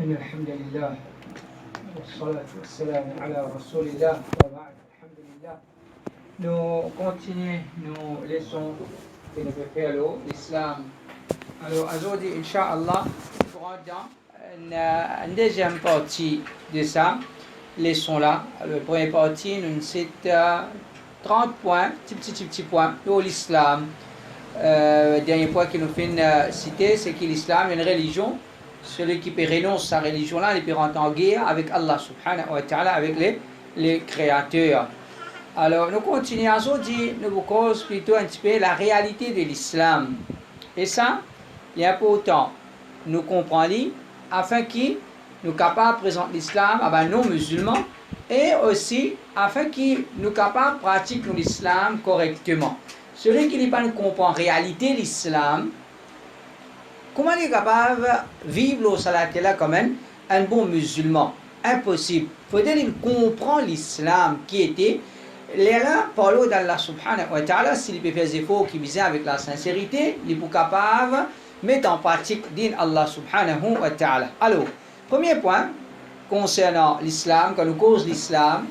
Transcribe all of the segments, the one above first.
إن الحمد لله والصلاة والسلام على رسول الله وبعد الحمد لله. Nous continuons nos leçons que nous faisons l'islam. Alors aujourd'hui, Inch'Allah, nous pourrons dans une deuxième partie de ça, leçon-là. La première partie, nous cite 30 points, petits points de l'islam. Dernier point qu'il nous fait citer, c'est que l'islam est une religion. Celui qui peut renoncer à sa religion-là, il peut rentrer en guerre avec Allah subhanahu wa ta'ala, avec les créateurs. Alors, nous continuons aujourd'hui, nous vous causons plutôt un petit peu la réalité de l'islam. Et ça, il est important. Nous comprenons, afin que nous capables de présenter l'islam à nos musulmans et aussi afin que nous capables de pratiquer l'islam correctement. Celui qui n'est pas comprend en réalité l'islam, comment il est capable de vivre au salat là comme un bon musulman? Impossible. Il faut dire qu'il comprend l'islam qui était. Là, parlons d'Allah subhanahu wa ta'ala, s'il peut faire des efforts qui visent avec la sincérité, il est capable de mettre en pratique din Allah subhanahu wa ta'ala. Alors, premier point concernant l'islam, quand nous cause l'islam,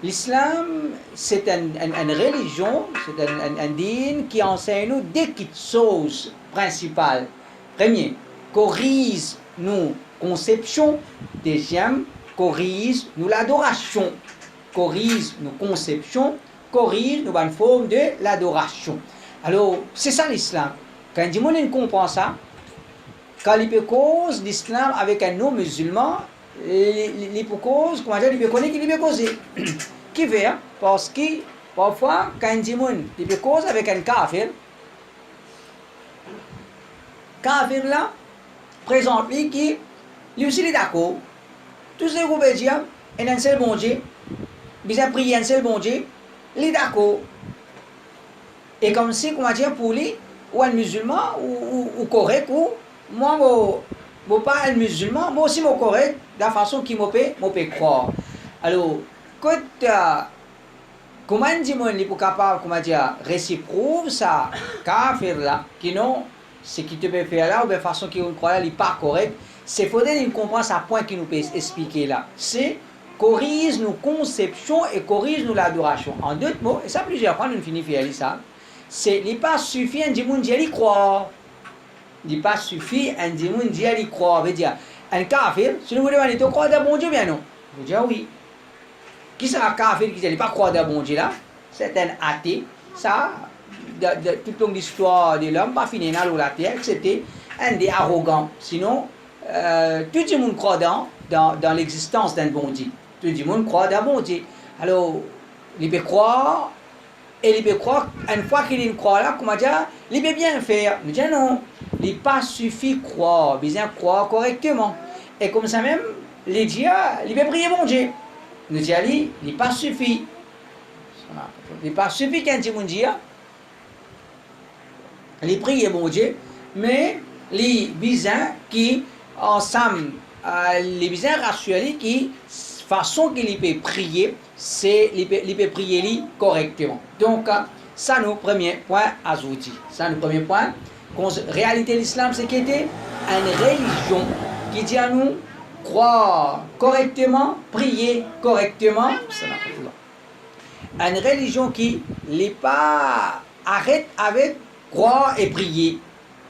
l'islam c'est une religion, c'est un din qui enseigne nous deux choses principales. Premier, corrige nos conceptions. Deuxième, corrige nous l'adoration. Corrige nos conceptions, corrige nos bonnes formes de l'adoration. Alors, c'est ça l'islam. Quand du monde comprend ça, quand il peut cause l'islam avec un non-musulman, il peut cause, comment dire, il peut connaître qu'il peut causer. Qui fait, parce que parfois, quand du monde il peut cause avec un kafir, kafir là, présente lui qui, lui aussi il est d'accord. Tout ce que vous pouvez dire, il y a un seul bon Dieu. Bisa prier un seul bon Dieu, il est d'accord. Et comme si, comment dire, pour lui, ou un musulman, ou correct, ou moi, je pas un musulman, moi aussi, je correct, de la façon qu'il me peut croire. Alors, quand, comment dire, il est capable, comment dire, réciproque ça, kafir là, qui non, ce qu'il te peut faire là, ou de la façon qu'il croit là, il n'est pas correct, c'est faudrait qu'il comprenne ça point qu'il nous peut expliquer là. C'est corrige nos conceptions et corrige nous l'adoration. En d'autres mots, et ça plusieurs fois nous finissons par ça, c'est il n'est pas suffit un dimanche d'y aller croire. Il n'est pas suffit un dimanche d'y aller croire. Veut dire, un kafir, si nous voulons demander, tu crois d'un bon Dieu bien non? Je veux dire oui. Qui sera kafir qui ne pas croire d'un bon Dieu là? C'est un athée. Ça, de toute longue histoire de l'homme, pas fini dans la terre, c'était un des arrogants. Sinon, tout le monde croit dans l'existence d'un bon Dieu. Tout le monde croit d'un bon Dieu. Alors, il peut croire, et il peut croire, une fois qu'il croit là, comment dire, il peut bien faire. Mais dire non, il n'est pas suffit croire, bien croire correctement. Et comme ça même, les dieux, il peut prier bon Dieu. Nous disons, il n'est pas suffit. Il n'est pas suffit qu'un petit monde dise, il prie bon Dieu, mais les bisins qui, ensemble, les bisins rationnels qui, façon qu'il peut prier, c'est il peut prier correctement. Donc, ça nous premier point à aujourd'hui. Ça nous premier point. Réalité de l'islam, c'est qu'il était une religion qui dit à nous croire correctement, prier correctement. Une religion qui n'est pas arrête avec croire et prier.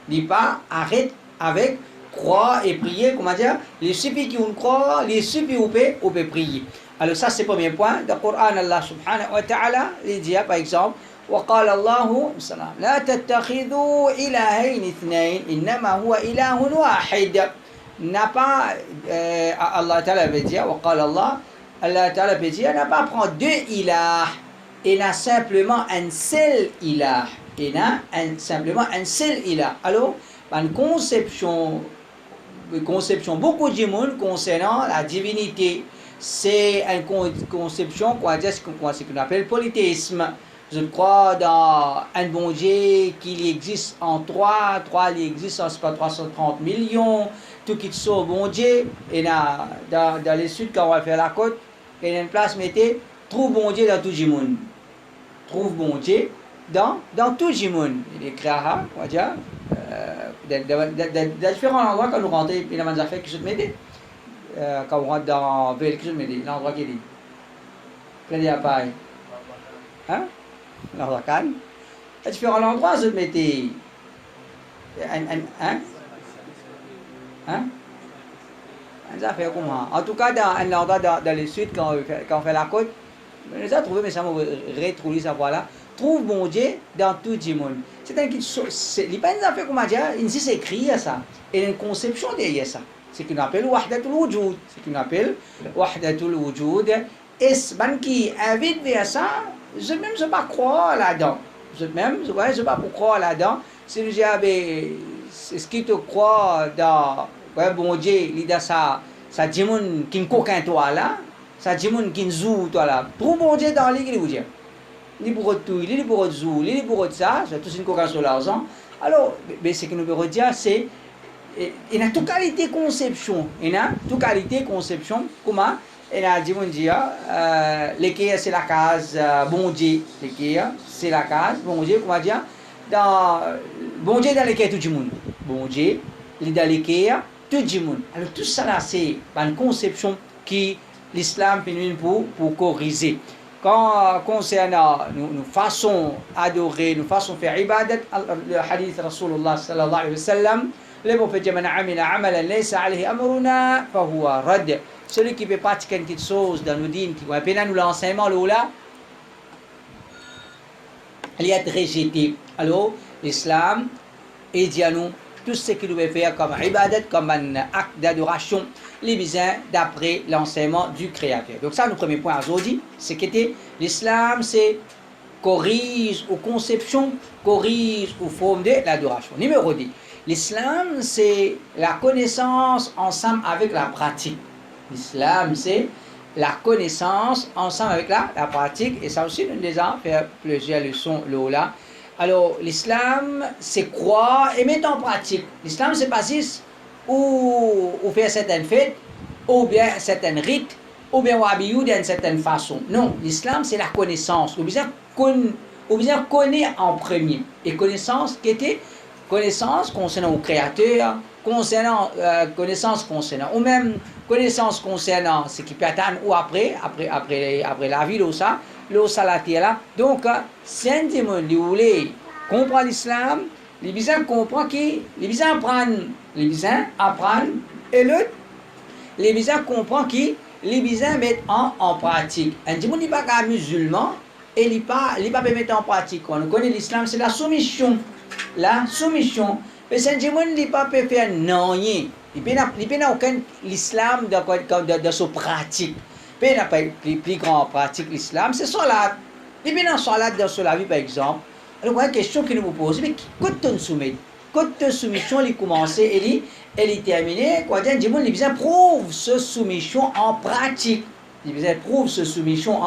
N'est pas arrête avec croire et prier, comment dire, les suffit qui ont croire, les suffit où peut prier. Alors ça c'est le premier point. Dans le Coran, Allah subhanahu wa ta'ala, il dit par exemple, وقال الله لا تتخذوا إلهين اثنين إنما هو إله واحد. N'a pas, Allah ta'ala veut dire, وقال الله, Allah ta'ala veut dire, n'a pas prendre deux ilahs, et n'a simplement un seul ilah. Et n'a simplement un seul ilah. Alors, une conception beaucoup de monde concernant la divinité. C'est une conception ce qu'on appelle polythéisme. Je crois dans un bon Dieu qu'il existe en trois il existe en 330 millions, tout qui sont bon Dieu. Et dans les sud, quand on va faire la côte, il y a une place, mettez, trouve bon Dieu dans tout le monde. Trouve bon Dieu dans tout le monde. Il est créé, on va dire, dans différents endroits quand nous rentrons, il y a des affaires qui se mettent. quand on rentre dans véhicule, mais l'endroit qui est dit. Plein d'appareils. Hein? L'endroit calme. Et tu fais à l'endroit, je te mettais. Hein? Hein? Ça fait comment? En tout cas, dans un endroit dans le sud, quand on fait la côte, on les a trouvés, mais ça m'a retrouvé ça voilà. Trouve bon Dieu dans tout le monde. C'est un qui. Les pas fait comment dire, ici c'est écrit ça. Et il y a une conception derrière ça. C'est ce qu'on appelle Wahdatul Wujud. C'est ce qu'on appelle Wahdatul Wujud. Et ce qui invite vers ça, je même ne pas croire là-dedans. Je ne pas croire là-dedans. Si nous avons ce qui te croit dans bon Dieu, il a ça dit qui ne coquin toi là, ça dit qui ne joue toi là. Trouve bon Dieu dans l'église, vous dire. Il est pour tout, il est pour tout, il est pour ça, c'est tout une coquin sur l'argent. Alors, ce que nous voulons dire, c'est il y a toute qualité conception. Il y a toute qualité conception. Comment? Il y a dit mon Dieu, l'équerre c'est la case, bon Dieu, l'équerre c'est la case, bon Dieu, comment dire? Bon Dieu dans l'équerre tout le monde. Bon Dieu, il est dans l'équerre tout le monde. Alors tout ça là, c'est une conception qui l'islam finit pour corriger. Quand concernant nous façon adorer, nous façon faire ibadat, le hadith Rasulullah sallallahu alayhi wa sallam, le prophète dit, man amila amalan laysa alayhi amruna fahuwa rad. Celui qui peut pratiquer quelque chose dans nos dîmes, qui va peine nous l'enseignement là, il est rejeté. Alors, l'islam, il dit à nous, tout ce qu'il doit faire comme ibadat, comme un acte d'adoration, les besoins d'après l'enseignement du Créateur. Donc ça, le premier point aujourd'hui, c'est que l'islam, c'est corrige aux conceptions, corrige aux formes de l'adoration. Numéro 10, l'islam, c'est la connaissance ensemble avec la pratique. L'islam, c'est la connaissance ensemble avec la pratique. Et ça aussi, nous déjà fait plusieurs leçons là. Alors, l'islam, c'est croire et mettre en pratique. L'islam, c'est pas juste ou faire certaines fêtes, ou bien certains rites, ou bien habiller d'une certaine façon. Non, l'islam, c'est la connaissance. Ou bien connaître en premier. Et connaissance qui était connaissance concernant le Créateur, connaissance concernant, ou même connaissance concernant ce qui peut attendre ou après la vie, l'eau salatière là. Donc, si un démon voulait comprendre l'islam, les besoins comprennent qui, les besoins apprennent, et l'autre, les besoins comprennent qui, les besoins mettent en pratique. Un démon n'est pas qu'un musulman, et il n'est pas mettre en pratique. On connaît l'islam, c'est la soumission. La soumission. Mais si un démon n'est pas peut faire rien. Il n'a aucun l'islam de sa pratique. Il n'a pas plus grand pratique l'islam, c'est salat. Il n'a pas salat dans la vie par exemple. Alors, la question que nous vous posons, mais quand tu soumis, quand tu soumission, elle commence et elle est terminée, quand un démon, il besoin prouve ce soumission en pratique. Il besoin prouve ce soumission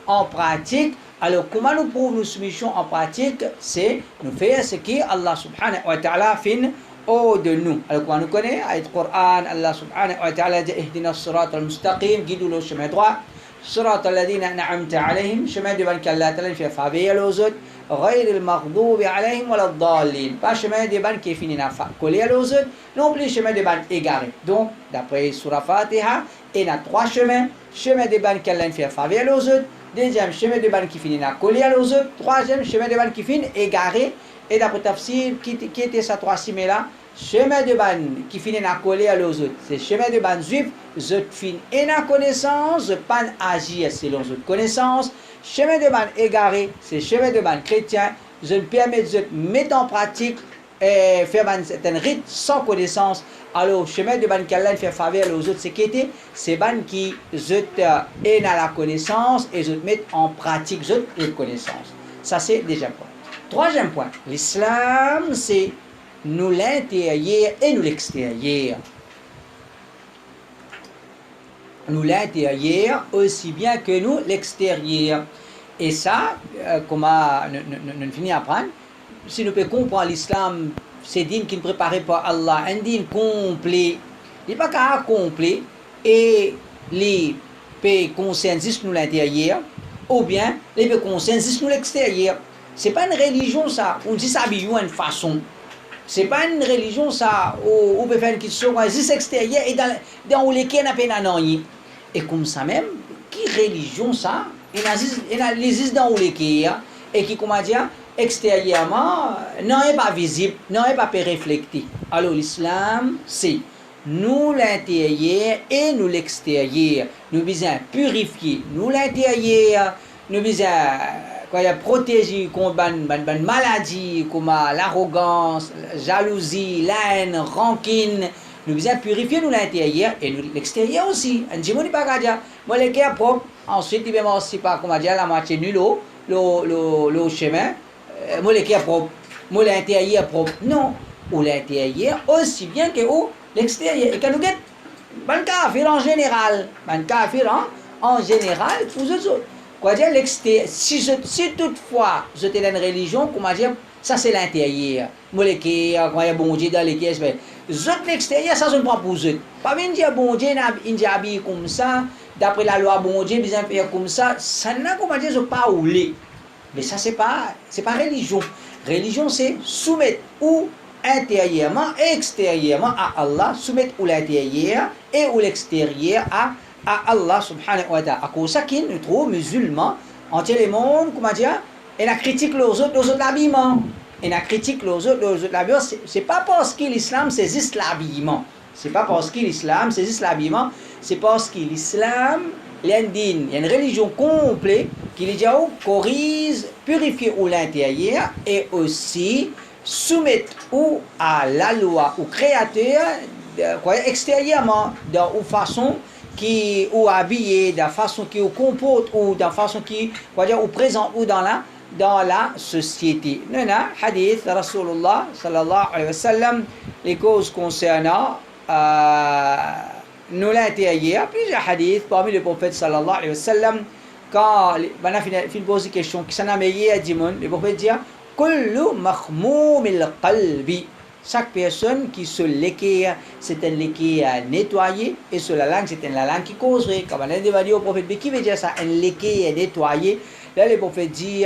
en pratique. Alors, comment nous prouvons nos soumissions en pratique? C'est nous faire ce que Allah subhanahu wa ta'ala fait de nous. Alors, quand nous connaissons, avec le Coran, Allah subhanahu wa ta'ala dit Ihdina as-sirat al-mustaqim, guide-nous le chemin droit. Sirat al-ladina an'amta alayhim, chemin devant lequel Allah ta'ala fait faveur aux autres. غير المغضوب عليهم ولا الضالين. Pas chemin des bancs qui finit à coller aux autres, non plus chemin des bancs égarés. Donc, d'après Surah Fatiha, il y a trois chemins. Chemin des bancs qui Allah fait faveur aux autres. Deuxième, chemin de ban qui finit à coller aux autres. Troisième, chemin de ban qui finit égaré. Et d'après Tafsir, qui était sa troisième là, chemin de ban qui finit à coller aux autres. C'est chemin de ban juif, je finis et la connaissance, je pas agir selon votre connaissance. Chemin de ban égaré, c'est chemin de ban chrétien, je me permets de mettre en pratique et faire un rite sans connaissance. Alors, chemin de ban qui Allah fait faveur aux autres, c'est ban qui je aide à la connaissance et je mets en pratique les connaissances. Ça, c'est le deuxième point. Troisième point, l'islam, c'est nous l'intérieur et nous l'extérieur. Nous l'intérieur aussi bien que nous l'extérieur. Et ça, comment nous finissons à apprendre, si nous pouvons comprendre l'islam, c'est dîme qui ne préparait pas Allah, un dîme complet, il n'est pas qu'à complet, et les pays consensus nous l'intérieur, ou bien les pays consensus nous l'extérieur. Ce n'est pas une religion ça, on dit ça d'une façon. C'est pas une religion ça où on peut faire une question juste extérieure et dans où les qui n'a pas non. Et comme ça même, qui religion ça? Il a les dans où les qui et qui comment dire extérieurement non est pas visible, non est pas réfléchi. Alors l'islam c'est nous l'intérieur et nous l'extérieur. Nous besoin purifier nous l'intérieur, nous besoin protéger contre une maladie comme l'arrogance, la jalousie, la haine, rancune. Nous besoin purifier nous l'intérieur et nous l'extérieur aussi. Un dit, pas dire, moi les cœurs propres, ensuite il va aussi pas comment dire la moitié du le chemin. Moi les cœurs propres, moi l'intérieur propre. Non, ou l'intérieur aussi bien que l'extérieur. Et quand nous guette, ban kafir en général, en général, vous autres. Quoi dire l'extérieur, si toutefois je t'ai une religion, comment dire, ça c'est l'intérieur. Moi les cœurs, quand il y a bon Dieu dans les cœurs, zot l'extérieur, ça je ne prends pas pour eux. Pas bien dire bon Dieu, il dit habillé comme ça, d'après la loi bon Dieu, besoin faire comme ça n'a comment dire, je pas roulé. Mais ça c'est pas religion. Religion c'est soumettre ou intérieurement et extérieurement à Allah, soumettre ou l'intérieur et ou l'extérieur à Allah subhanahu wa ta'ala. À cause ça qu'ils nous trouvent musulmans, entier le monde, comment dire, et la critique les autres l'habillement. Et la critique les autres l'habillement, c'est pas parce que l'islam c'est juste l'habillement. C'est pas parce que l'islam c'est juste l'habillement, c'est parce que l'islam, il y a une religion complète qui dit corrige, purifier ou l'intérieur et aussi soumettre ou à la loi au créateur extérieurement ou façon qui ou habillé de la façon qui ou comporte ou de la façon qui ou présente ou dans la société. Nous avons hadith de Rasulullah sallallahu alayhi wa sallam les causes concernant nous l'intérieur, plusieurs hadiths parmi les prophètes sallallahu alayhi wa sallam quand on a fait poser une question qui s'en a meillé à Dimon, le prophète dit kullu makhmoum al-qalbi. Chaque personne qui se l'équerre, c'est un l'équerre nettoyé, et sur la langue, c'est la langue qui causerait. Comme on a dit au prophète, mais qui veut dire ça, un l'équerre nettoyé? Là, le prophète dit,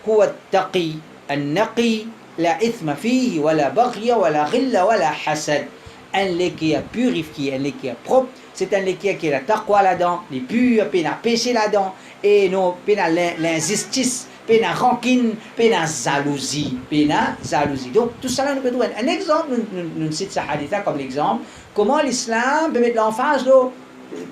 huwa taqi, an-naqi, la ithma fihi, wa la baghya, wa la ghilla, wa la hasad. Un l'équerre purifié, un l'équerre propre, c'est un l'équerre qui a la taqwa là-dedans, les purs, puis la péché là-dedans, et non, puis l'injustice. Pena rancune, pena jalousie. Donc, tout ça, nous peut trouver un exemple, nous citons ce hadith comme l'exemple, comment l'islam peut mettre l'emphase de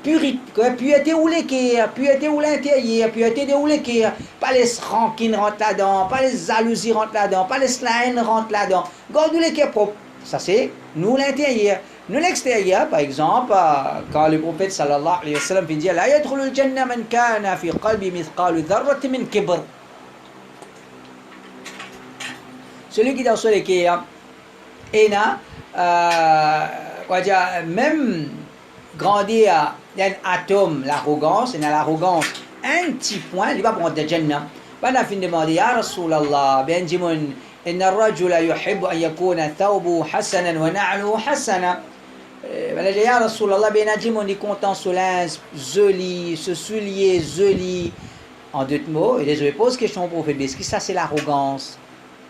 pureté ou l'équerre, pureté ou l'intérieur, pureté ou l'équerre, pas les rancunes rentrent là-dedans, pas les jalousies rentrent là-dedans, pas les haines rentrent là-dedans. Garde l'équerre propre. Ça, c'est nous l'intérieur. Nous l'extérieur, par exemple, quand le prophète sallallahu alayhi wa sallam dit la yadkhulul jannah man kana fi qalbi mithqalu dharratin min kibr. Celui qui dans ce l'équerre, et même grandir un atome, l'arrogance, et dans l'arrogance, un petit point, il va prendre de Jannah. Pas la fin de demander, Ya Rasulallah, bien Jimon, إن الرجل يحب أن يكون ثوبه حسنا ونعله حسنا. Ya Rasulallah, bien Jimon, il est content ce linge joli, ce soulier joli. En deux mots, et je vais poser question au prophète, est-ce que ça c'est l'arrogance?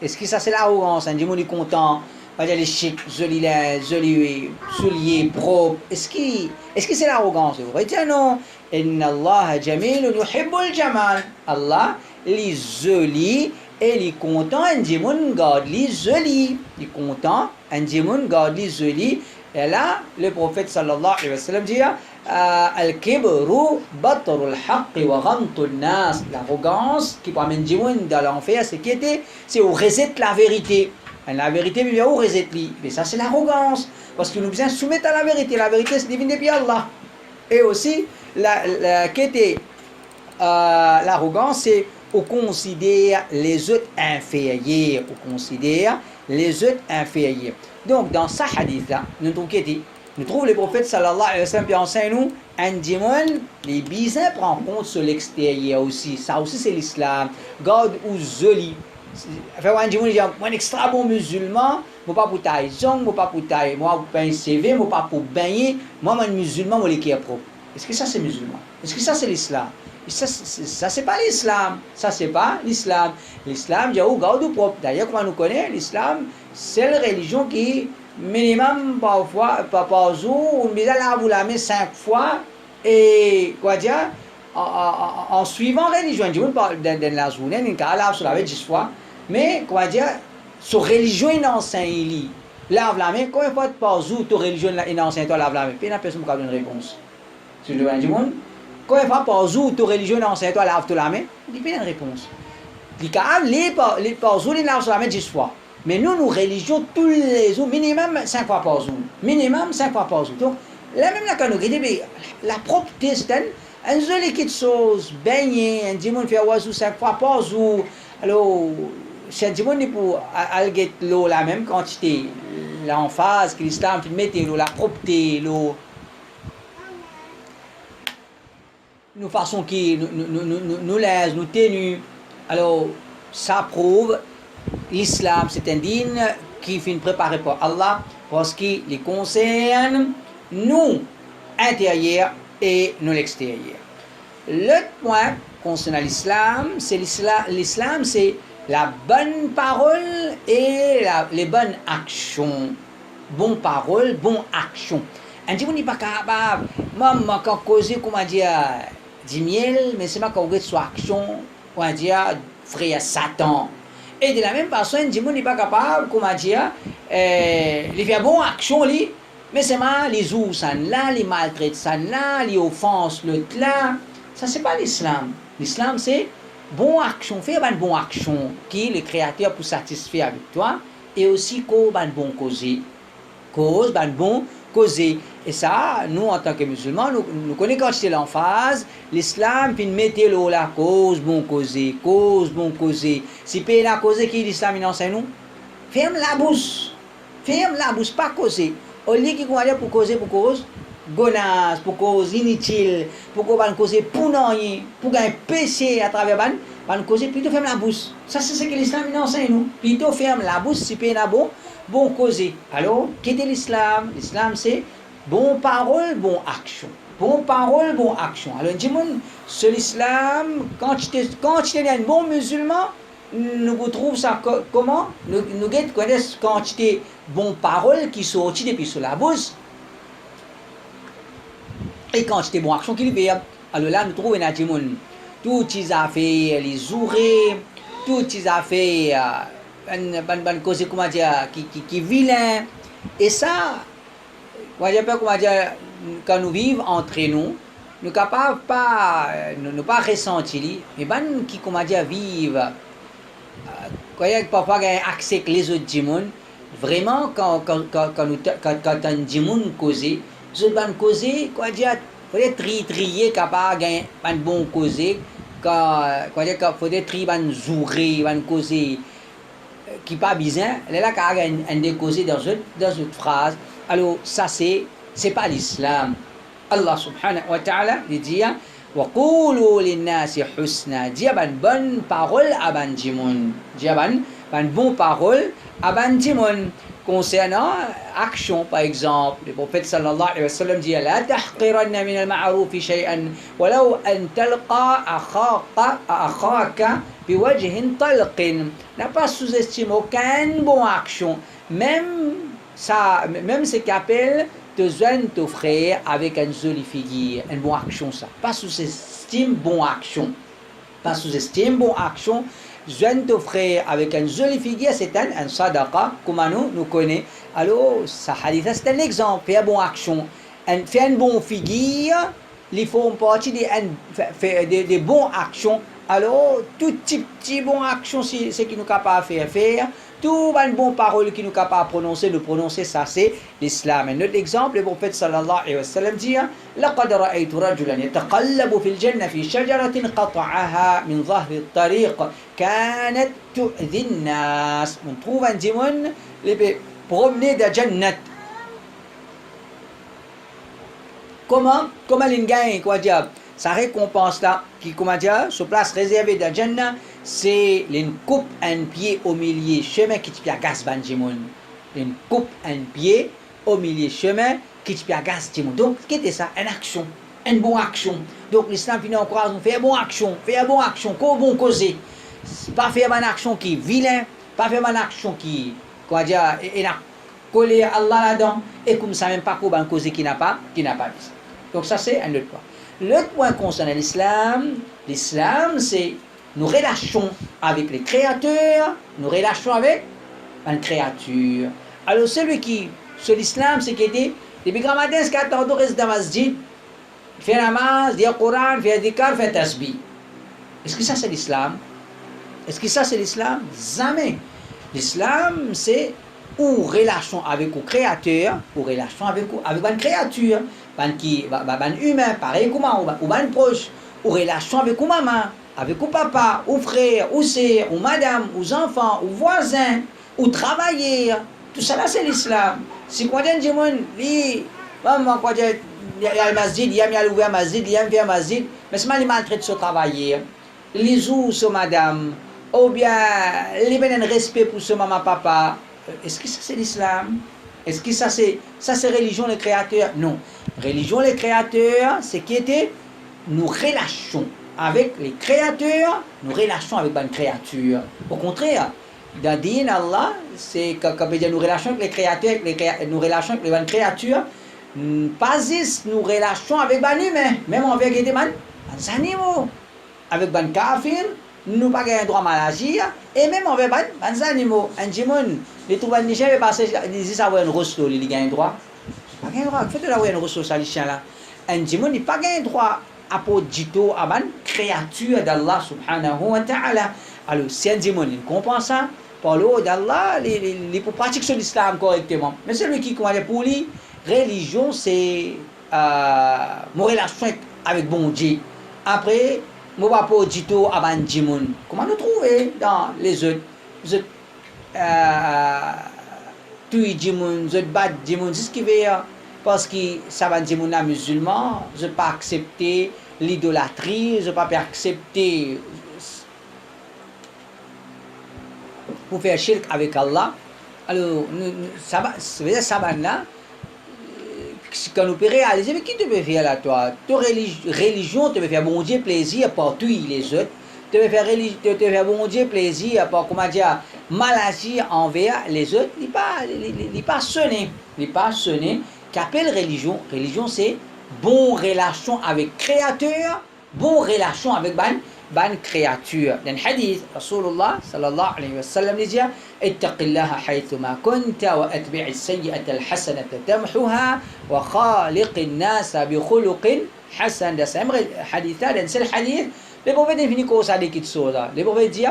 Est-ce que ça c'est l'arrogance? Un Jimon est content, il y a les chics, jolis souliers propres. Est-ce que c'est l'arrogance? Vous dites non. Inna Allah jamilun yuhibbul jamal. Allah, il est joli et il est content. Un Jimon garde les jolis. Il est content. Un Jimon garde les jolis. Et là, le prophète sallallahu alayhi wa sallam dit Al-kibru batrul haqqi wa ghamtul nas. L'arrogance qui prend un Jimon dans l'enfer, c'est où réside la vérité. La vérité, il y a où réside lui. Mais ça, c'est l'arrogance. Parce que nous besoin soumettre à la vérité. La vérité, c'est divine depuis Allah. Et aussi, l'arrogance, c'est on considère les autres inférieurs. On considère les autres inférieurs. Donc, dans ce hadith-là, nous trouvons les prophètes sallallahu alayhi wa sallam qui enseignent nous, un dimon, les bisins prennent compte sur l'extérieur aussi. Ça aussi, c'est l'islam. Garde ou joli. Enfin, un dimon, il dit, moi, un extra bon musulman, moi, pas pour tailler zong, moi, pas pour tailler, moi, pour payer CV, moi, pas pour baigner, moi, un musulman, moi, l'équipe propre. Est-ce que ça, c'est musulman? Est-ce que ça, c'est l'islam? Ça, c'est pas l'islam. Ça, c'est pas l'islam. L'islam, il y a où garde propre. D'ailleurs, comme on nous connaît, l'islam, c'est la religion qui, minimum, parfois, par jour, on met la main 5 fois, et, quoi dire, en suivant la religion. Je ne parle pas de la journée, on a sur la 10 fois, mais, quoi dire, sur religion, il enseigne, lave la main, combien de fois par jour, ta religion, il enseigne, toi, lave la main. Puis, il n'y a personne qui a une réponse. C'est le du monde. Combien de fois par jour, ta religion enseigne, toi, lave la main? Il n'y a pas de réponse. Les par jour, ils lavent la main 10 fois. Mais nous, nous religions tous les jours, minimum 5 fois par jour. Minimum 5 fois par jour. Donc, là même, quand nous regardons, la propreté, c'est une jolie petite chose, baigner, un dimanche fait oiseau 5 fois par jour. Alors, c'est un dimanche pour aller l'eau, la même quantité, l'emphase, que l'islam fait mettre l'eau, la propreté, l'eau. Nous façons qui nous laisse, nous tenus. Alors, ça prouve l'islam, c'est un dîne qui finit préparé par Allah parce qu'il les concerne, nous, intérieur et nous l'extérieur. L'autre point concernant l'islam, c'est l'islam, c'est la bonne parole et les bonnes actions. Bonne parole, bonne action. Un dit, on n'est pas capable, moi, quand causer, comment dire, 10 000, mais c'est moi qui aurait soit action, on va dire, frère Satan. Et de la même façon, on dit, on n'est pas capable, comment dire, les faire bonne action, mais c'est moi, les jours, ça là, les maltraites, ça là, les offenses, l'autre là. Ça, c'est pas l'islam. L'islam, c'est bonne action, faire une bonne action qui le créateur pour satisfaire avec toi, et aussi qu'on une bonne causer. Cause, une bonne causer. Et ça, nous, en tant que musulmans, nous connaissons quand c'est l'emphase, l'islam, puis mettez l'eau la cause, bon causer, cause, bon causer. Si paye la cause, qui l'islam, il enseigne nous? Ferme la bouche, pas causer. Au lieu qui qu'on pour causer, pour cause, gonasse, pour cause inutile, pour qu'on va causer pour rien, pour gagner péché à travers ban causer, plutôt ferme la bouche. Ça, c'est ce que l'islam, il enseigne nous. Plutôt ferme la bouche, si paye la bon causer. Alors, qu'est-ce que l'islam? L'islam, c'est bon parole, bon action. Bon parole, bon action. Alors, dis-moi, sur l'islam, quand tu es un bon musulman, nous trouvons ça comment? Nous connaissons quand tu es bon parole qui sortit depuis sur la bouche. Et quand tu es bon action qui libère. Alors là, nous trouvons un dis-moi, tout ils a fait les ourées, tout ils a fait une cause, comment dire, qui vilain. Et ça, comment dire, quand nous vivons entre nous, nous ne capables pas, nous pas ressentir, mais qui, comment dire, vivent, parfois un accès que les autres gens, vraiment, quand un gens cause, les autres causer, quoi dire, il faut trier, capable un bon causer, quoi dire, il faut trier un zouré, un causer, qui pas bizarre, là, quand il y a un causer dans une phrase, alors ça, c'est pas l'islam. Allah subhanahu wa ta'ala dit wa qulu linnasi husna, dit une bonne parole à ban jimoun, dit une bonne parole à ban jimoun. Concernant action, par exemple, le prophète sallallahu alayhi wa sallam dit la tahqiranna min al-ma'ruf shay'an walau an talqa akhaka biwajhin talqin. N'a pas sous-estimé aucune bonne action, même ce qu'appelle te joindre ton frère avec une jolie figure, une bonne action, ça. Pas sous-estime bonne action. Pas sous-estime bonne action. Joindre ton frère avec une jolie figure, c'est un sadaqa, comme nous connaissons. Alors, ça hadith, c'est un exemple. Faire bonne action. Faire une bonne figure, il faut une partie des bonnes actions. Alors, tout petit bonne action, c'est ce qui nous capable de faire. Tout une bonne parole qui nous capable de prononcer, ça c'est l'islam. Un autre exemple, le prophète sallallahu alayhi wa sallam dit لقد رأيت رجلا يتقلب في الجنة في شجرة قطعها من ظهر الطريق كانت تؤذي الناس. On trouve un démon les promener de Jannat. Comment il gagne, quoi dire? Sa récompense là, qui, comment dire, sur place réservée de Jannah, c'est une coupe un pied au milieu chemin qui te agace ban jimoun. Une coupe un pied au milieu chemin qui te agace jimoun. Donc, qu'est-ce que ça? Une action. une bonne action. Donc l'islam finit encourage nous faire une bonne action, qu'on bon causer. Pas faire une action qui est vilain, pas faire une action qui, comment dire, et coller Allah là-dedans, et comme ça même pas qu'on cause qui n'a pas vu ça. Donc ça c'est un autre point. L'autre point concernant l'islam c'est nos relations avec les créateurs, nos relations avec une créature. Alors celui qui, sur l'islam, c'est qu'il était, depuis grand matin, c'est 14 ans, reste dans la masjid, fait namaz, dit le Coran, fait dhikr, fait tasbih. Est-ce que ça c'est l'islam? Est-ce que ça c'est l'islam? Jamais. L'islam c'est ou relation avec le créateur, ou relation avec une créature, un humain, pareil comme moi, ou un proche, ou relation avec une maman, avec un papa, ou frère, ou sœur, ou madame, ou enfants, ou voisins, ou travailler. Tout ça là c'est l'islam. Si quand on dit maman quand il y a le masjid, il y a ouvert masjid, il y a un masjid, mais c'est mal il maltraite sur travailler. Les jours sur madame, ou bien les ben un respect pour ce maman papa. Est-ce que ça c'est l'islam? Est-ce que ça c'est religion les créateurs? Non. Religion les créateurs, c'est qui était nos relations avec les créateurs, nos relations avec une créature. Au contraire, dans din Allah, c'est quand nos relations avec les créateurs, nos relations avec les créatures, pas juste nos relations avec les humains, même avec les animaux, avec les kafirs, nous n'avons pas le droit à agir, et même avec les animaux. Un djimoun, les trouvés de Niger, ils disent avoir un rosto, ils ont un droit. Pas un droit, faites-le avoir un rosto, ça, les chiens là. Un djimoun n'a pas un droit à podito à une créature d'Allah subhanahu wa ta'ala. Alors, si un djimoun comprend ça, par le haut d'Allah, il peut pratiquer l'islam correctement. Mais celui qui connaît pour lui, religion, c'est mon relation avec bon Dieu. Après, je ne vais pas dire à un djimoun. Comment nous trouver dans les autres tous les djimoun, les autres bad djimoun, c'est ce qui veut parce que ça va djimoun musulman, je ne vais pas accepter l'idolâtrie, je ne vais pas accepter pour faire shirk avec Allah. Alors, ça va là, quand nous peut réaliser, mais qui te peut faire là, toi? Ta religion te peut faire bon Dieu plaisir par tous les autres, te peut faire bon Dieu plaisir par, comment dire, maladie envers les autres, il n'est pas sonné. Qu'appelle religion? Religion, c'est bonne relation avec créateur, bonne relation avec ban créature. Dans le hadith, Rasulullah sallallahu alayhi wa sallam dit ittaqillaha haythuma kunta wa atbi'i as-sayyi'ata al-hasanata tamhuha wa khaliqin nasa bi khuluqin hasan. Dans ce hadith, dans ce hadith, le prophète définit quoi ça dit quelque chose. Le prophète dit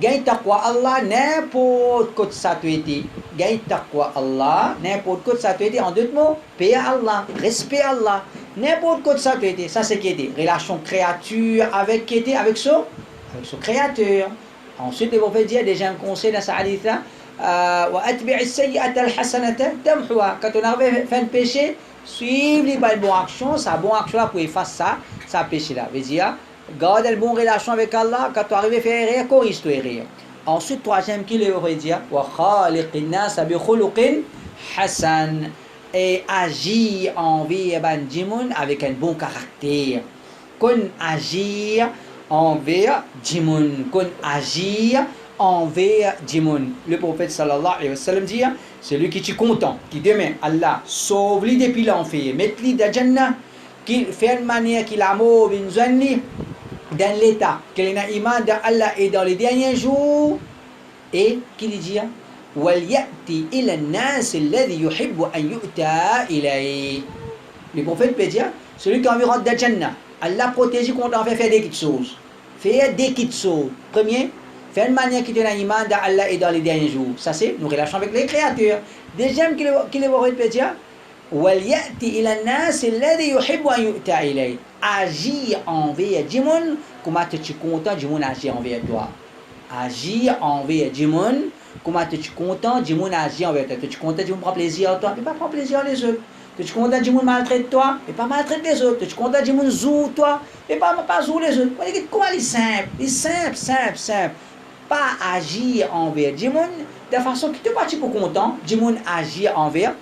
gagne taqwa Allah n'importe quoi ça tu étais. Gagne taqwa Allah n'importe quoi ça tu étais. En deux mots, paix à Allah, respect à Allah. N'importe quoi ça tu étais. Ça c'est qui était relation créature avec qui était avec son créateur. Ensuite le prophète dit déjà un conseil dans ce hadith là wa atbi'i as-sayyi'ata al-hasanata tamhuha. Quand on arrive fait un péché, suivre les bonnes actions, sa bonne action là pour effacer ça péché là. Veut dire garde une bonne relation avec Allah, quand tu arrives à faire erreur, corrige ton erreur. Ensuite, troisième qui le veut dire, wa khaliqin nas bi khuluqin hasan, et agir envers ban djimoun avec un bon caractère. Qu'on agir envers djimoun, Le prophète sallallahu alayhi wa sallam dit, celui qui est content, qui demain Allah sauve-lui depuis l'enfer, mette-lui dans Jannah, qui fait une manière qu'il a mort dans l'état, qu'il a iman dans Allah et dans les derniers jours, et qu'il dit وَلْيَأْتِ إِلَى النَّاسِ الَّذِي يُحِبُّ أَنْ يُؤْتَى إِلَيْهِ. Le prophète peut dire, celui qui a envie de Jannah, Allah protège quand on fait des petites choses. Faire des petites choses. Premier, faire une manière qui donne un iman dans Allah et dans les derniers jours. Ça c'est nos relations avec les créateurs. Deuxième, qu'il le prophète peut dire, وَلْيَأْتِ إِلَى النَّاسِ الَّذِي يُحِبُّ أَنْ يُؤْتَى إِلَيْهِ. Agir envers Djimoun, comment tu es content, Djimoun agit envers toi. Agir envers Djimoun, comment tu es content, Djimoun agit envers toi. Tu es content, Djimoun prend plaisir à toi, mais pas prend plaisir à les autres. Tu es content, Djimoun maltraite toi, mais pas maltraite les autres. Tu es content, Djimoun zoue toi, mais pas zoue les autres. Comment il est simple. Pas agir envers Djimoun de façon qui te partit pour content, Djimoun agir envers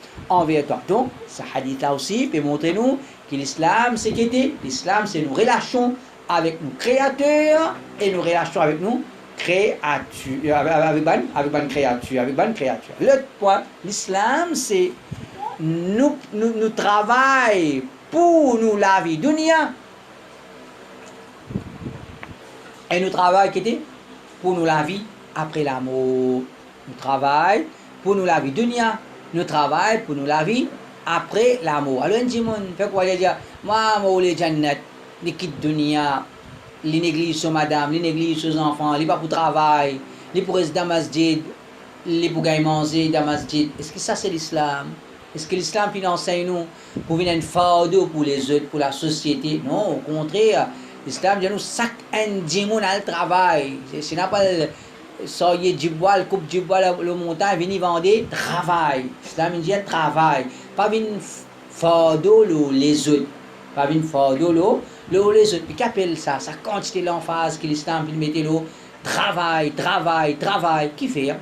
toi. Donc, ce hadith là aussi peut montrer nous que l'islam, c'est qu'était. L'islam, c'est nos relations avec nos créateurs et nos relations avec nous créatures, avec bonne créature, avec bonne créature. L'autre point, l'islam, c'est nous travaillons pour nous la vie dunya et nous travaillons pour nous la vie après la mort. Nous travaillons pour nous la vie dunya, nous travaillons pour nous la vie après la mort. Alors on dit, fait quoi dire, moi, les jannat, les quitte dunya, les négliges sur madame, les négliges sur enfants, les pas pour travail, les pour rester dans masjid, les pour gagner manger dans masjid. Est-ce que ça c'est l'islam? Est-ce que l'islam enseigne nous pour venir un fardeau pour les autres, pour la société? Non, au contraire, l'islam dit nous chaque individu a le travail. C'est n'a pas soyez du bois, le coupe du bois, le montant, venir vendre travail. L'islam dit travail, pas venir fardeau les autres, pas venir fardeau les autres. Puis qu'appelle ça? Ça quantité l'emphase que l'islam veut mettre l'eau. Travail. Qui fait?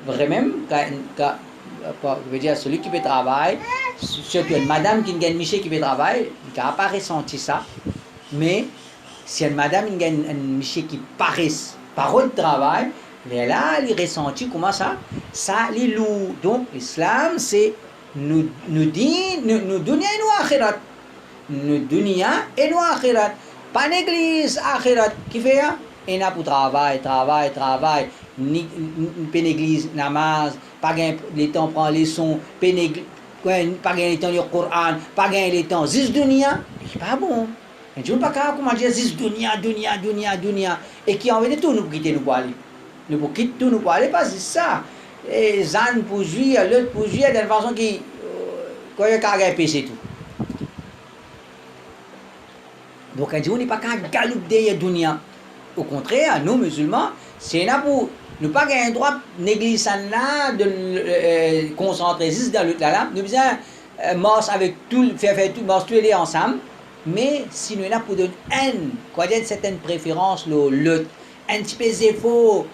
Vraiment, je veux dire, celui qui fait travail, surtout une madame qui gagne Michel qui fait travail, il n'a pas ressenti ça. Mais si une madame qui gagne Michel qui paraît parole de travail, mais là, il ressenti comment ça? Ça, il lourd. Donc, l'islam, c'est nous dunya et nous akhirat. Nous dunya et nous akhirat. Pas l'église akhirat qui fait hein? Et n'a pour travail. Ni l'église namaz, pas gain les temps prend les sons, pas gain les temps le Coran, pas gain les temps zis dunya, c'est pas bon. Et tu pas comment dire zis dunya et qui en veut tout nous quitter nous pour aller. Nous pour quitter tout nous pour aller parce que c'est ça. Et zan pour jouir, l'autre pour jouir d'une façon qui quand il y a qu'à péché tout. Donc on n'est pas qu'à galoper dunya. Au contraire, nous musulmans, c'est là pour nous pas gagner le droit négliger ça là de concentrer juste dans l'autre là. Nous besoin mars avec tout faire tout mars tous les ensemble. Mais si nous là pour donner une certaine préférence l'autre, un petit peu d'effort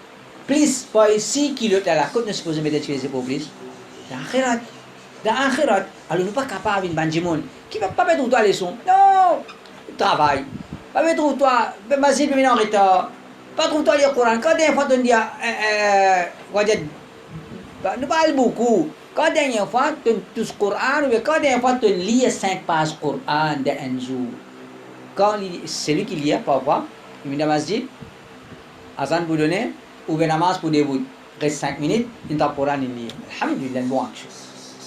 plus pas ici qui l'autre là quand nous supposons mettre un petit peu d'effort plus. Dans akhirat, alors nous pas capable de banjimon qui va pas mettre toi leçon. Non, travail. Pas mettre toi, masjid bien en retard. Pas trop toi lire Coran. Quand dernière fois tu dis nous parle beaucoup. Quand dernière fois tu touches Coran ou quand dernière fois tu lis 5 pages Coran d'un jour. Quand celui qui lit parfois, il vient dans masjid, azan pour donner ou bien namaz pour début. Reste 5 minutes, il t'a Coran il lit. Alhamdulillah bon action.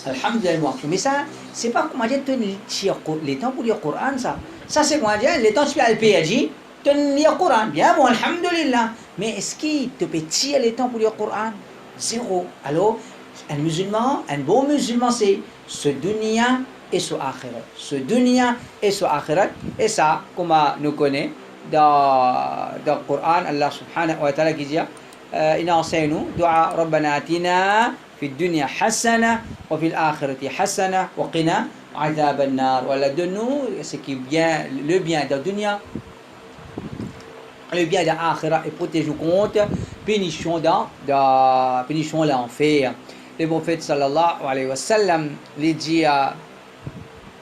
Alhamdulillah bon action. Mais ça c'est pas comment dire tu lis les temps pour lire Coran ça. Ça c'est comment dire les temps tu as le PhD. Tu lis le Coran, bien bon, alhamdulillah. Mais est-ce qu'il te peut tirer le temps pour lire le Coran? Zéro. Alors, un bon musulman, c'est ce dunya et ce akhirat. Ce dunya et ce akhirat. Et ça, comme nous connaissons dans le Coran, Allah subhanahu wa ta'ala qui dit, il enseigne nous, dua Rabbana atina fi dunya hasana wa fil akhirati hasana wa qina adhab an-nar. Voilà, donne-nous ce qui est bien, le bien dans le dunya. Le bien de l'Akhirah et protège-nous contre pénition l'enfer. Le prophète sallallahu alayhi wa sallam lui dit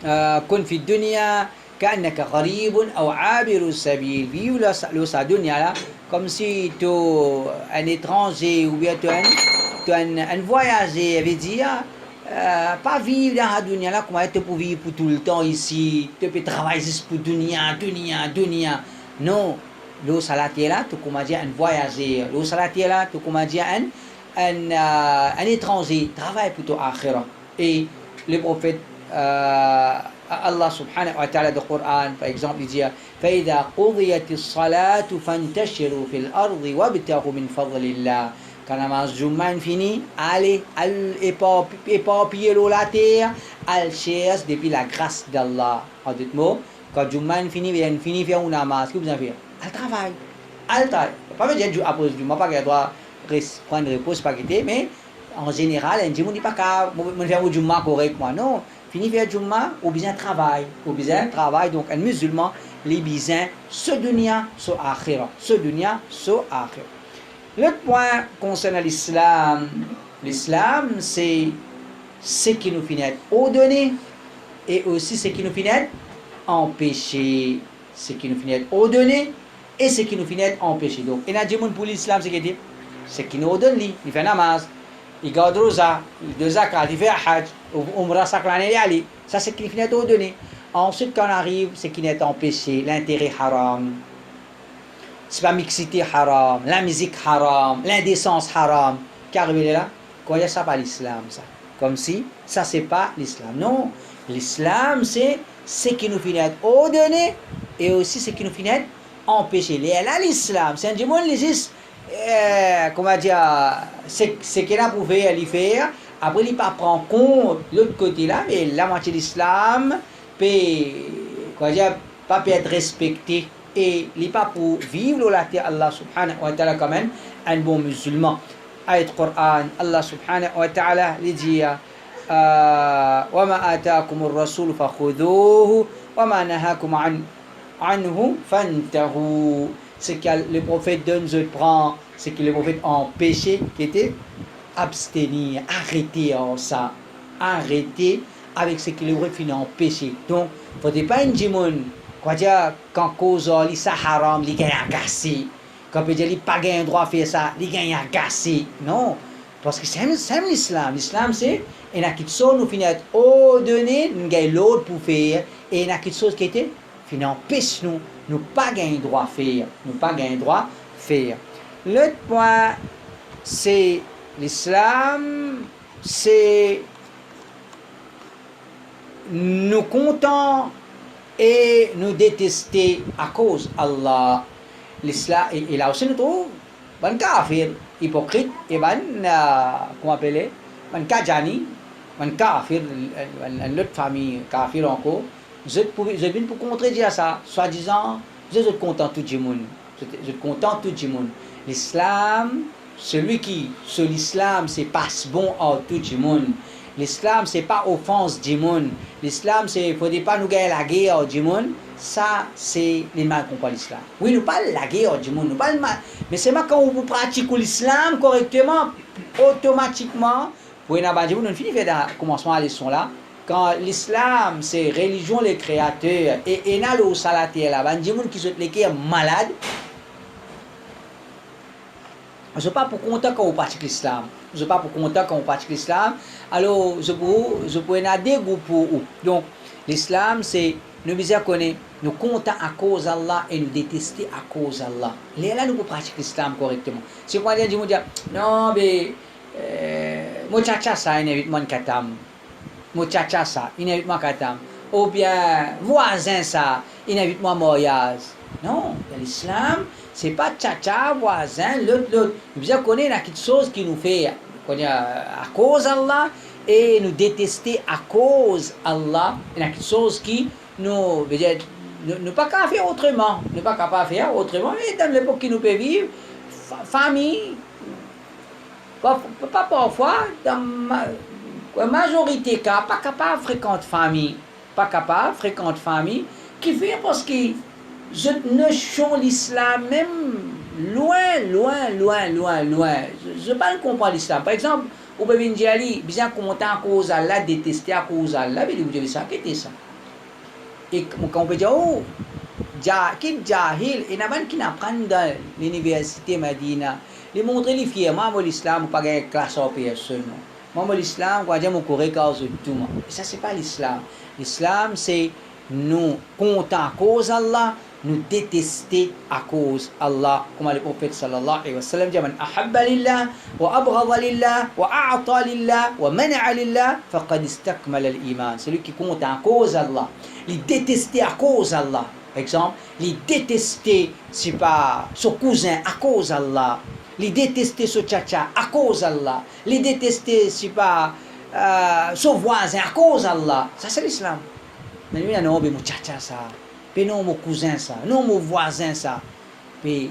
kun fi dunya ka'annaka gharibun aw 'abiru sabil. Vive la dunya là comme si tu un étranger ou bien tu un voyageur, veut dire pas vivre dans la dunya là comment tu peux vivre pour tout le temps ici, tu peux travailler juste pour dunya. Non. Lo salatier là, tu comment dire un voyageur. Lo salatier là, tu comment dire un étranger. Travaille plutôt akhira. Et le prophète Allah subhanahu wa ta'ala du Coran, par exemple, il dit فَإِذَا قُضِيَتِ الصَّلَاةُ فَانْتَشِرُوا فِي الْأَرْضِ وَابْتَغُوا مِنْ فَضْلِ اللَّهِ. Quand la namaz Jum'ah fini, allez éparpiller la terre, allez chercher depuis la grâce d'Allah. En d'autres mots, quand Jum'ah fini, il finit faire une namaz. Qu'est-ce que vous avez fait? Elle travaille. Pas dire après du pas qu'elle doit prendre repos, pas quitter, mais en général, on dit pas qu'à faire du Jum'ah correctement. Non, fini faire Jum'ah, ou bien travail. Donc un musulman, les bisins, ce dunya, ce akhira. L'autre point concernant l'islam, c'est ce qui nous finit ordonné et aussi ce qui nous finit empêcher, ce qui nous finit être ordonné et ce qui nous finit être empêché. Donc, il y a des gens pour l'islam, c'est qui ce qui nous ordonne, il fait namaz, il garde rosa, il fait zakat, il fait hajj, umrah chaque année, aller. Ça, c'est ce qui finit être ordonné. Ensuite, quand on arrive, c'est qui n'est empêché, l'intérêt haram, c'est pas mixité haram, la musique haram, l'indécence haram. Qui arrive là? Quand il y a ça, pas l'islam, ça. Comme si ça, c'est pas l'islam. Non, l'islam, c'est ce qui nous finit être ordonné et aussi ce qui nous finit être empêché. Et là, l'islam, c'est un démon, comment dire, c'est qu'il a prouvé à l'y faire. Après, il ne prend pas compte l'autre côté là, mais la moitié de l'islam peut pas être respecté et il n'est pas pour vivre la terre Allah subhanahu wa ta'ala comme un bon musulman. Ayat Qur'an, Allah subhanahu wa ta'ala lui dit wa ma ataakum ar-rasul fakhudhuhu wa ma nahakum anhu fantahu. Ce que le prophète donne, je prends. Ce que le prophète empêché, qui était abstenir, arrêter en ça, arrêter avec ce que le prophète finit empêché. Donc, il ne faut pas une djimoun, quoi dire, quand cause ça haram, il gagne à gasser. Quand on peut dire qu'il n'a pas un droit à faire ça, il gagne à gasser. Non, parce que c'est l'islam. L'islam, c'est, il y a quelque chose nous finit être ordonné, nous gagne l'autre pour faire, et il y a quelque chose qui était finit empêche nous pas gagner droit à faire, nous pas gagner droit à faire. L'autre point, c'est l'islam, c'est nous comptons et nous détester à cause Allah. L'islam, et là aussi nous trouvons ban kafir, hypocrite, et ban, comment appeler, ban kajani, ban kafir, l'autre famille kafir encore. Je viens pour contredire ça, soi-disant, je suis content tout le monde. Je suis content tout le monde. L'islam, celui qui, sur l'islam, c'est passe bon à tout le monde. L'islam, c'est pas offense du monde. L'islam, c'est, faut pas nous gagner la guerre du monde. Ça, c'est les mal qu'on parle l'islam. Oui, nous parlons la guerre du monde, nous parlons mal. Mais c'est pas quand vous pratiquez l'islam correctement, automatiquement, vous ne finissez dans le commencement de la leçon là. Quand l'islam, c'est religion les créateurs, et il y a le salaté là, il y a des gens qui sont malades. Je ne suis pas pour content quand on pratique l'islam. Je ne suis pas pour content quand on pratique l'islam. Alors, je peux en deux groupes pour eux. Donc, l'islam, c'est nous disons qu'on est nous comptons à cause d'Allah et nous détester à cause d'Allah. Là, nous pouvons pratiquer l'islam correctement. Si on dit, non, mais mon tchacha ça, il invite mon katam. Mon tchacha ça, il invite mon katam. Ou bien, voisin ça, il invite mon mariage. Non, l'islam, c'est pas tchacha, voisin, l'autre. Nous disons qu'on est dans quelque chose qui nous fait à cause d'Allah et nous détester à cause d'Allah. Il y a quelque chose qui nous veut dire ne pas qu'à faire autrement, ne pas capable faire autrement. Et dans l'époque qui nous peut vivre, famille, pas parfois, dans la majorité des cas, pas capable de fréquenter famille, pas capable de fréquenter famille, qui fait parce que je ne chante l'islam même loin. Je ne parle pas comprendre l'islam. Par exemple, au Bébé Ndiali, bien content à cause d'Allah, détesté à cause d'Allah, mais vous devez ça, qu'est-ce que ça? Et quand on peut dire, oh, qui jahil, et n'a pas qui n'apprend dans l'université Madina, les montrer les fiers, moi, l'islam, pas gagner classe en personne. Moi, l'islam, quoi dire, mon correct cause de tout. Et ça, c'est pas l'islam. L'islam, c'est nous compter à cause d'Allah, nous détester à cause d'Allah. Comme le prophète sallallahu alayhi wa sallam dit, man ahabba lillah, wa abghadha lillah, wa a'ta lillah, wa mana'a lillah, faqad istakmala al-iman. Celui qui compte à cause d'Allah, il détester à cause d'Allah. Par exemple, il détester, c'est pas son cousin à cause d'Allah. Il détester son tchacha à cause d'Allah. Il détester, c'est pas son voisin à cause d'Allah. Ça, c'est l'islam. Mais lui, non, mais mon tchacha, ça. Puis non, mon cousin, ça. Non, mon voisin, ça. Puis,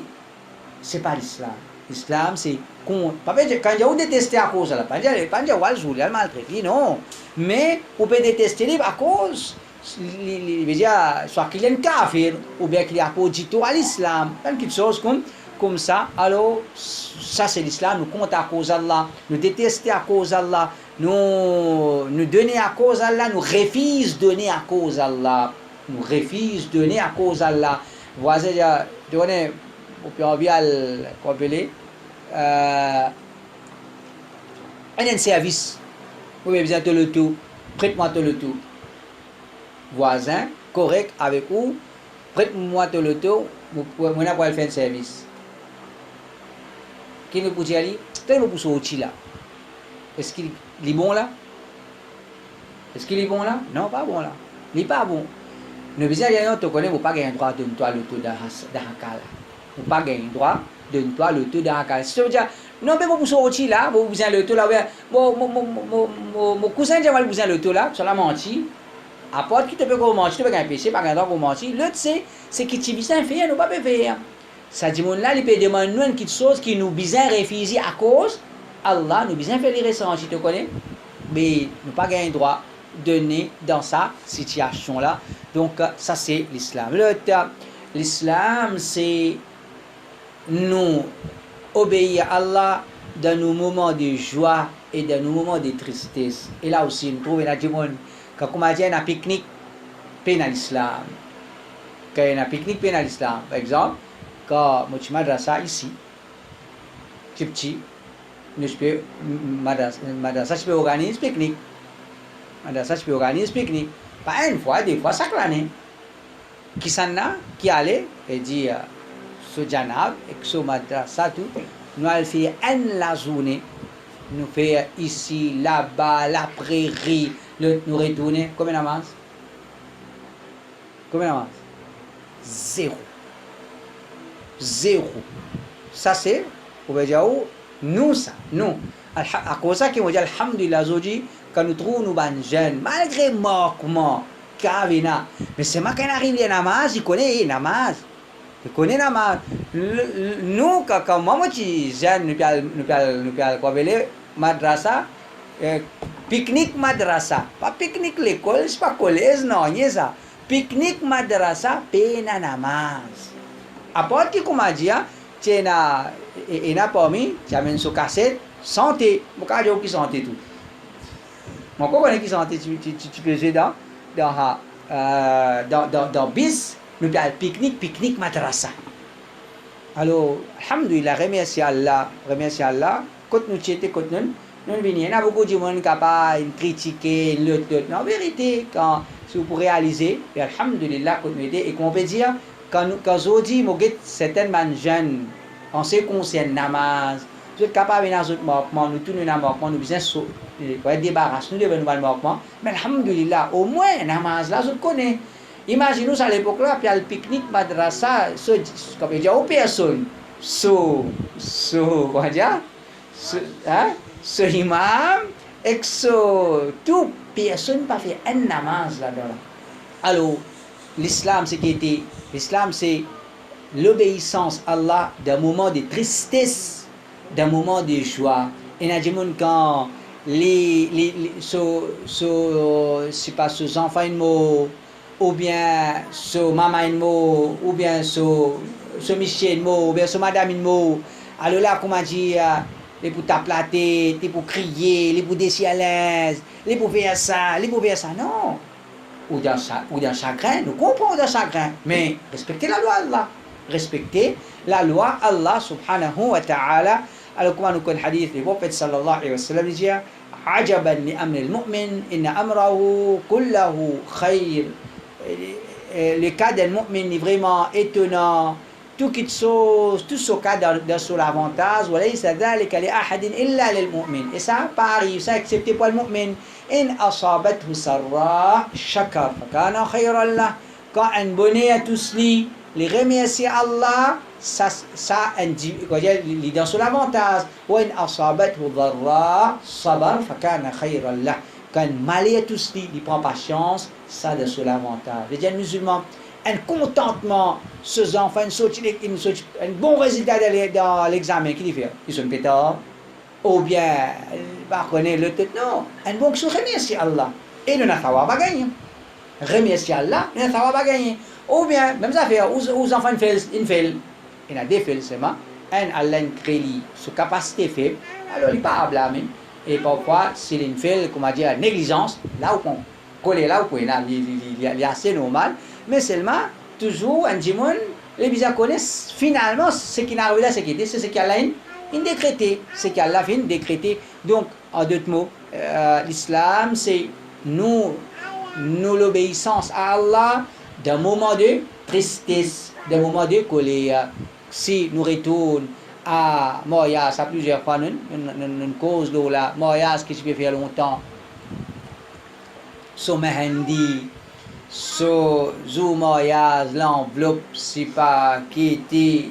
c'est pas l'islam. L'islam, c'est quand vous détestez à cause d'Allah, pas dire, il a maltraité, non. Mais, vous pouvez détester à cause. Soit qu'il est un kafir, ou bien qu'il y a pas du tout à l'islam. Quelque chose comme ça. Alors, ça c'est l'islam. Nous comptons à cause d'Allah, nous détester à cause d'Allah, nous donner à cause d'Allah, nous refusons de donner à cause d'Allah. nous refuse de donner à cause d'Allah. Voisin, tu connais, au Pianvial, qu'on appelle, un service, vous avez besoin de le tout, prête-moi le tout. Voisin, correct avec vous, prête-moi le tout, vous pouvez faire un service. Qui nous peut dire, peut-être nous pouvons sortir là. Est-ce qu'il est bon là? Est-ce qu'il est bon là? Non, pas bon là. Il n'est pas bon. Nous besoin de te connaître, vous pas gagner droit de toi le taux d'Arakal. Vous pas gagner droit de toi le taux d'Arakal. Si tu dire, non, mais vous sortir là, vous besoin le taux là, mon cousin j'ai besoin le taux là, sur la menti. Apporte qui te peut mentir, tu peux gagner péché, pas gagner droit pour mentir. L'autre c'est qui tu besoin faire, nous pas faire. Ça dit mon là, il peut demander nous une petite chose qui nous besoin refuser à cause Allah nous besoin faire les ressentis, tu connais? Mais nous pas gagner droit donner dans sa situation là. Donc ça c'est l'islam. L'islam c'est nous obéir à Allah dans nos moments de joie et dans nos moments de tristesse. Et là aussi nous trouvons quand on dit un pique-nique pénal l'islam. Quand il y a un pique-nique pénal l'islam, par exemple, quand moi je madrasa ici, petit, nous peux madrasa je peux organiser pique-nique. Madrasa je peux organiser pique-nique. Pas une fois, des fois chaque année. Qui s'en a, qui allait et dit ce janab et ce madrasa tout, nous allons faire la journée, nous faire ici, là-bas, la prairie, nous retourner. Combien d'avance? Combien d'avance? Zéro. Ça c'est, on va dire, nous ça, nous. À cause de ça, on dit alhamdulillah, aujourd'hui, quand nous trouvons nous jeunes, malgré manquement, mais c'est moi qui arrive à namaz, il connaît namaz. Il connaît namaz. Nous, quand moi, je suis jeune, nous allons madrasa, pique-nique madrasa. Pas pique-nique l'école, c'est pas collège, non, c'est ça. Pique-nique madrasa, pena namaz. Après, qui comme dit, tu as parmi, tu as mis sur cassette, santé. Pourquoi tu as qui santé tout? Moi, comment est-ce qui santé tu peux jouer dans bis, nous avons pique-nique madrasa. Alors, alhamdulillah, remercie Allah, quand nous étions, quand nous venons, il y a beaucoup de gens qui sont critiquer l'autre. En vérité, quand si vous pouvez réaliser, alhamdulillah, quand nous étions, et qu'on peut dire, quand aujourd'hui, certains jeunes, en ce qui concerne namaz, vous êtes capable de faire un marquement, nous tournons un marquement, nous besoin de débarrasser, nous devons un marquement. Mais alhamdulillah, au moins, namaz là, je connais. Imaginez-vous à l'époque là, puis à le pique-nique madrasa, comme je dis, aux personnes, comment dire, ce imam, et tout personne pas fait un namaz là-dedans. Alors, l'islam, c'est l'obéissance à Allah d'un moment de tristesse, d'un moment de joie. Et quand c'est pas ce enfants ou bien ce maman ou bien ce monsieur ou bien ce madame alors là comment dire les pour t'aplater, les pour crier, les pour descendre à l'aise, les pour faire ça, non. Ou dans chagrin, nous comprenons dans chagrin, mais respectez la loi Allah. Respectez la loi Allah subhanahu wa ta'ala. Alors comment nous connaissons le hadith du prophète sallallahu alayhi wa sallam dit عجبا لأمر المؤمن إن أمره كله خير. Le cas d'un mu'min est vraiment étonnant. Tout ce cas dans son avantage. وليس ذلك لأحد إلا للمؤمن. Et ça pas arrive, ça excepté pour le mu'min. إن أصابته سراء شكر فكان خيرا له. Quand un bonheur tous les remercier Allah, ça indique dans son avantage. وإن أصابته ضراء صبر فكان خيرا له. Quand malheur tous il prend patience, ça de son avantage. Les gens musulmans, un contentement, ces enfants, un bon résultat dans l'examen, qui fait? Ils sont pétards, ou bien, ils connaissent le tête, non, un bon qui se remercie Allah. Et le nafawa va gagner. Remercier Allah, le nafawa va gagner. Ou bien, même ça fait, aux enfants, ils y a des faits seulement, un Allah créé sa capacité faible, alors il n'est pas à blâmer. Et parfois, s'il une fait, comment dire, négligence, là où on colle là où il est assez normal. Mais seulement, toujours, les bizarres connaissent finalement ce qui n'arrive là, c'est ce qu'Allah a décrété. Ce qu'Allah vient décréter. Donc, en d'autres mots, l'islam, c'est nous l'obéissance à Allah d'un moment de tristesse, d'un moment de colère. Si nous retournons à mariage, à plusieurs fois, nous cause de la mariage que je peux faire longtemps. So Mahandi, so mariage, l'enveloppe, c'est pas qui était,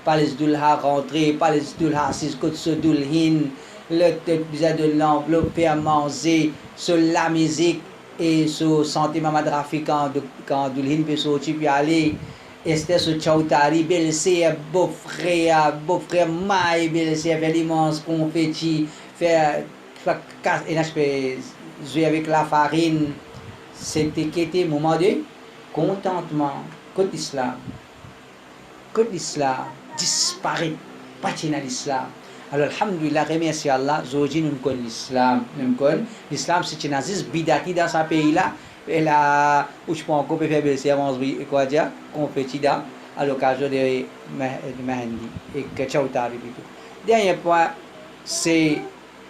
pas les dulha rentrés, pas les dulha assis côté ce dulhin, le besoin de l'enveloppe, faire manger, sur la musique et sur santé mamad Rafika quand dulhin peut sortir puis aller. Este sur Chautari, belle-sœur, beau-frère, Maï, belle-sœur, faire l'immense confetti, faire jouer avec la farine. C'était un moment de contentement. Quand l'islam disparaît, pas dans l'islam. Alors, alhamdulillah, remercie Allah, aujourd'hui nous connaissons l'islam. L'islam, c'est une aziz bidati dans ce pays-là. Et là, où je peux encore faire des séances, quoi dire, confetti à l'occasion de Mahandi et que Chautari. Dernier point, c'est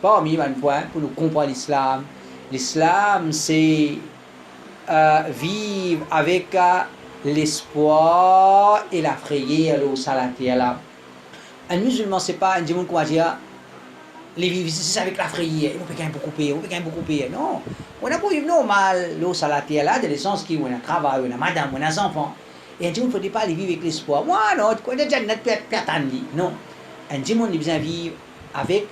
parmi un point pour nous comprendre l'islam. L'islam, c'est vivre avec l'espoir et la frayeur au salat. Un musulman, c'est pas un démon qui va dire les vivre c'est avec la frayeur, on peut quand même beaucoup payer. Non, on a pas vivre normal au salat là, dans le sens qui on a travail, on a madame, on a des enfants. Et un démon ne faut pas vivre avec l'espoir. Moi, non, tu connais déjà notre pertandi. Non, un démon il besoin vivre avec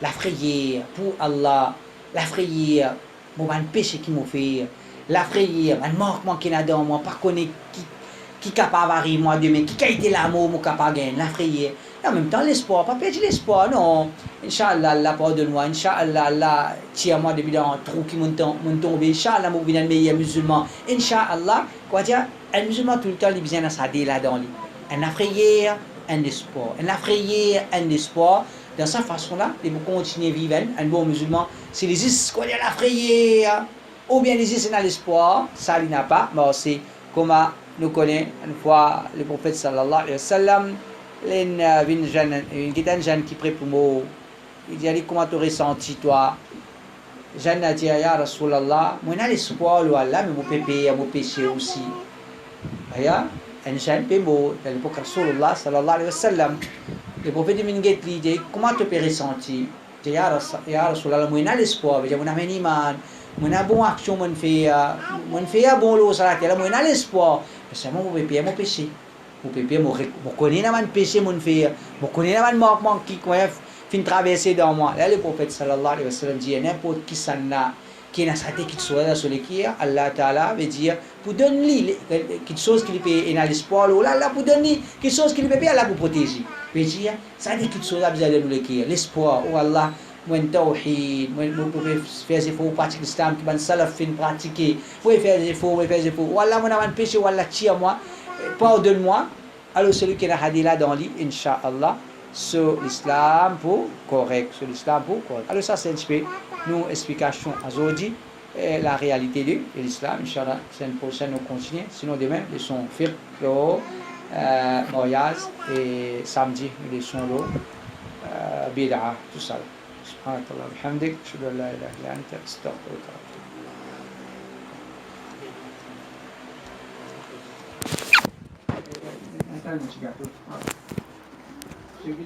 la frayeur pour Allah, la frayeur pour un péché qui m'a fait. La frayeur, un manquement qui est dans moi, pas connaître qui est capable d'arriver moi demain, qui a été l'amour, moi capable de gagner, la frayeur. Et en même temps, l'espoir, pas perdre l'espoir, non. Inch'Allah, Allah pardonne-moi, Inch'Allah, Allah tire-moi depuis dans un trou qui m'ont tombé, Inch'Allah, moi, je suis un meilleur musulman. Inch'Allah, quoi dire, un musulman tout le temps, il vient dans sa dé là-dedans. Un frayeur, un espoir. Un frayeur, un espoir. Dans cette façon-là, il faut continuer à vivre, un bon musulman. C'est les is, quoi dire, la frayeur. Ou bien les c'est dans l'espoir, ça il n'a pas, mais c'est comme nous connaissons une fois le prophète sallallahu alayhi wa sallam, une jeune qui prie pour moi, il dit comment tu ressenti toi? Jeanne a dit ya Rasulallah, moi j'ai l'espoir de Allah, mais mon péché, mon péché aussi. Un jeune peut mot, dans l'époque Rasulullah sallallahu alayhi wa sallam, le prophète lui dit comment tu peux ressentir? Il dit ya Rasulallah, moi j'ai l'espoir, moi j'ai un iman. Mon bonne action, mon fait bon l'eau salat, là, mon l'espoir. Mais seulement mon péché, mon péché. Mon péché, mon connaît mon péché, mon fait, mon connaît mon manquement qui fin traverser dans moi. Là, le prophète sallallahu alayhi wa sallam dit n'importe qui s'en a, qui n'a sa tête qui soit sur les qui Allah Ta'ala veut dire pour donner quelque chose qui lui peut dans l'espoir là pour donner quelque chose qui lui peut Allah pour protéger. Veut dire ça dit quelque chose à besoin de nous l'espoir oh Allah. Moi tawhid, moi pouvez faire des efforts pratiquer l'islam qui ban salaf fin pratiquer. Vous faire des efforts, Wallah mon aman péché, wallah tire-moi, pardonne-moi. Alors celui qui a hadith là dans lui, Inch'Allah, sur l'islam pour correct, Alors ça c'est un peu nos explications aujourd'hui, la réalité de l'islam. Inch'Allah, c'est une prochaine nous continue. Sinon demain, ils sont fiqh, mariage et samedi, ils sont là, bid'a, tout ça. سبحانك اللهم وبحمدك أشهد أن لا إله إلا أنت أستغفرك وأتوب إليك.